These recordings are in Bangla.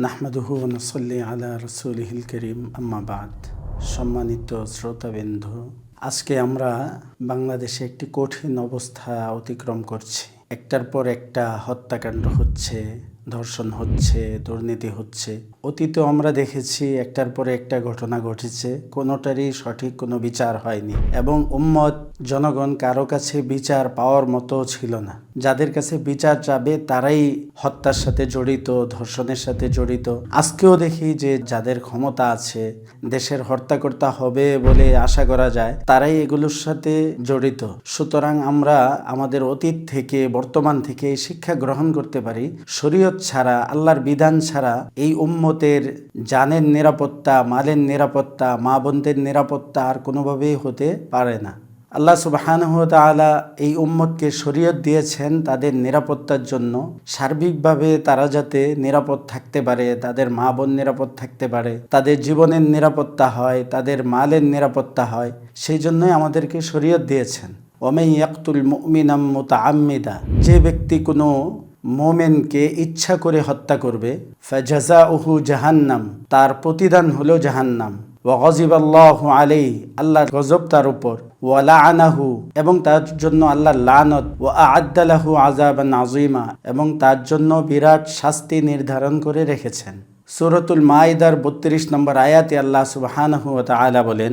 নাহমাদুহু ওয়া নুসাল্লি আলা রাসূলিহিল কারীম, আম্মা বাদ। সম্মানিত শ্রোতাবৃন্দ, আজকে আমরা বাংলাদেশে একটি কঠিন অবস্থা অতিক্রম করছি। একটার পর একটা হত্যাকাণ্ড হচ্ছে, ধর্ষণ হচ্ছে, দুর্নীতি হচ্ছে। অতীতেও আমরা দেখেছি একটার পরে একটা ঘটনা ঘটেছে, কোনোটারই সঠিক কোনো বিচার হয়নি এবং উম্মত জনগণ কারো কাছে বিচার পাওয়ার মতো ছিল না। যাদের কাছে বিচার চাবে তারাই হত্যার সাথে জড়িত, ধর্ষণের সাথে জড়িত। আজকেও দেখি যে যাদের ক্ষমতা আছে, দেশের হর্তাকর্তা হবে বলে আশা করা যায়, তারাই এগুলোর সাথে জড়িত। সুতরাং আমরা আমাদের অতীত থেকে, বর্তমান থেকে শিক্ষা গ্রহণ করতে পারি, শরীয়ত ছাড়া, আল্লাহর বিধান ছাড়া এই উম্মতের জানের নিরাপত্তা, মালের নিরাপত্তা, মা বোনদের নিরাপত্তা আর কোনোভাবেই হতে পারে না। আল্লাহ সুবহানাহু ওয়া তাআলা এই উম্মতকে শরীয়ত দিয়েছেন তাদের নিরাপত্তার জন্য। সার্বিকভাবে তারা যাতে নিরাপদ থাকতে পারে, তাদের মা বোন নিরাপদ থাকতে পারে, তাদের জীবনের নিরাপত্তা হয়, তাদের মালের নিরাপত্তা হয়, সেই জন্যই আমাদেরকে শরীয়ত দিয়েছেন। ওয়ামান ইয়াকতুল মুমিনাম মুতাআম্মিদা, যে ব্যক্তি কোনো মোমেনকে ইচ্ছা করে হত্যা করবে, ফাজাযাউহু জাহান্নাম, তার প্রতিদান হলো জাহান্নাম। ওয়া গযিবাল্লাহু আলাইহি, আল্লাহর গজব তার উপর। ওয়া লাআনাহু, এবং তার জন্য আল্লাহর লানত। ওয়া আ'আদ্দা লাহু আযাবান আযীমা, এবং তার জন্য বিরাট শাস্তি নির্ধারণ করে রেখেছেন। সূরাতুল মাইদার 32 নম্বর আয়াতে আল্লাহ সুবহানাহু ওয়া তাআলা বলেন,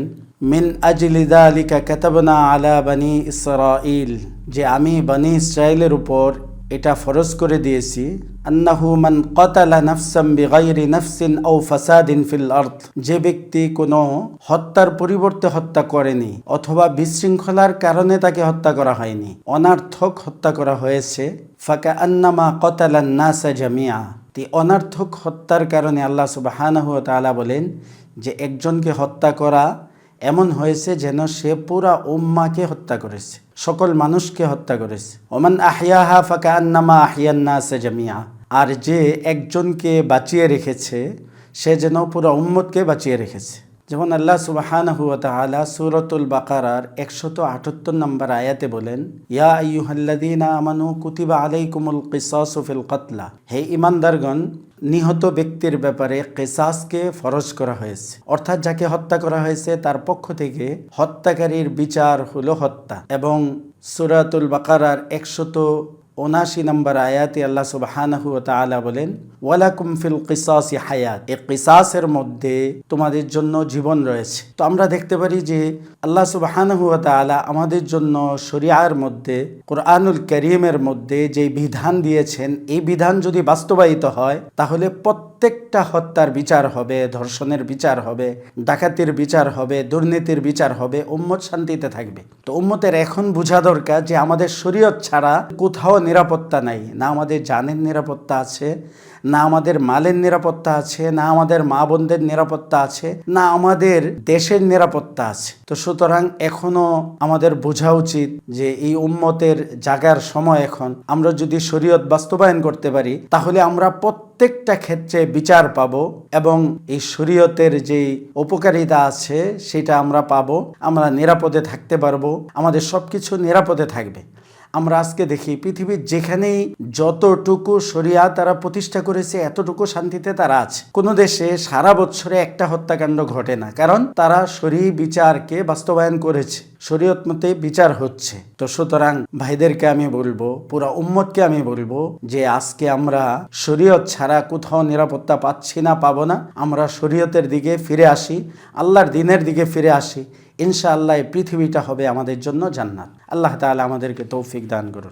মিন আজলি যালিকা কাতাবনা আলা বনি ইসরাঈল, যে আমি বনি ইসরাইলের উপর এটা ফরজ করে দিয়েছি, আন্নাহু মান কাতালা নাফসাম বিগাইরি নাফসিন আও ফাসাদিন ফিল আরদ, যে ব্যক্তি কোনো হত্যার পরিবর্তে হত্যা করেনি অথবা বিশৃঙ্খলার কারণে তাকে হত্যা করা হয়নি, অনার্থক হত্যা করা হয়েছে, ফাকাআন্নামা কাতালান নাসা জামিআ, অনার্থক হত্যার কারণে আল্লাহ সুবহানাহু ওয়া তাআলা বলেন যে একজনকে হত্যা করা এমন হয়েছে যেন সে পুরা উম্মাকে হত্যা করেছে, সকল মানুষকে হত্যা করেছে। ওমান আহইয়াহা ফাকাআন্নামা আহইয়ান নাসা জামিআ, আর যে একজনকে বাঁচিয়ে রেখেছে সে যেন পুরা উম্মতকে বাঁচিয়ে রেখেছে। যেমন আল্লাহ সুবহানাহু ওয়া তাআলা সূরাতুল বাকারার 178 নম্বর আয়াতে বলেন, ইয়া আইয়ুহাল্লাযীনা আমানু কুতিবা আলাইকুমুল কিসাসু ফিল কতলা, হে ঈমানদারগণ, নিহত ব্যক্তির ব্যাপারে কিসাসকে ফরজ করা হয়েছে, অর্থাৎ যাকে হত্যা করা হয়েছে তার পক্ষ থেকে হত্যাকারীর বিচার হলো হত্যা। এবং সূরাতুল বাকারার 179 নম্বর আয়াতে আল্লাহ সুবহানাহু ওয়া তাআলা বলেন, ওয়ালাকুম ফিল কিসাসি হায়াত, এই কিসাসের মধ্যে তোমাদের জন্য জীবন রয়েছে। তো আমরা দেখতে পারি যে আল্লাহ সুবহানাহু ওয়া তাআলা আমাদের জন্য শরিয়ার মধ্যে, কোরআনুল কারীমের মধ্যে যে বিধান দিয়েছেন, এই বিধান যদি বাস্তবায়িত হয় তাহলে প্রত্যেকটা হত্যার বিচার হবে, ধর্ষণের বিচার হবে, ডাকাতির বিচার হবে, দুর্নীতির বিচার হবে, উম্মত শান্তিতে থাকবে। তো উম্মতের এখন বোঝা দরকার যে আমাদের শরীয়ত ছাড়া কোথাও নিরাপত্তা নাই, না আমাদের জানের নিরাপত্তা আছে, না আমাদের মালের নিরাপত্তা আছে, না আমাদের মা বোনদের নিরাপত্তা আছে, না আমাদের দেশের নিরাপত্তা আছে। তো সুতরাং এখনো আমাদের বোঝা উচিত যে এই উম্মতের জাগার সময় এখন। আমরা যদি শরীয়ত বাস্তবায়ন করতে পারি তাহলে আমরা প্রত্যেকটা ক্ষেত্রে বিচার পাবো এবং এই শরীয়তের যে উপকারিতা আছে সেটা আমরা পাবো, আমরা নিরাপদে থাকতে পারবো, আমাদের সবকিছু নিরাপদে থাকবে। আমরা আজকে দেখি পৃথিবীর যেখানেই যতটুকু শরিয়া তারা প্রতিষ্ঠা করেছে এতটুকু শান্তিতে তারা আছে। কোনো দেশে সারা বছরে একটা হত্যাকাণ্ড ঘটে না, কারণ তারা শরীয়ী বিচারকে বাস্তবায়ন করেছে, শরীয়ত মতে বিচার হচ্ছে। তো সুতরাং ভাইদেরকে আমি বলবো, পুরা উম্মতকে আমি বলবো যে আজকে আমরা শরীয়ত ছাড়া কোথাও নিরাপত্তা পাচ্ছি না, পাবো না। আমরা শরীয়তের দিকে ফিরে আসি, আল্লাহর দ্বীনের দিকে ফিরে আসি। ইনশাআল্লাহ এই পৃথিবীটা হবে আমাদের জন্য জান্নাত। আল্লাহ তাআলা আমাদেরকে তৌফিক দান করুন।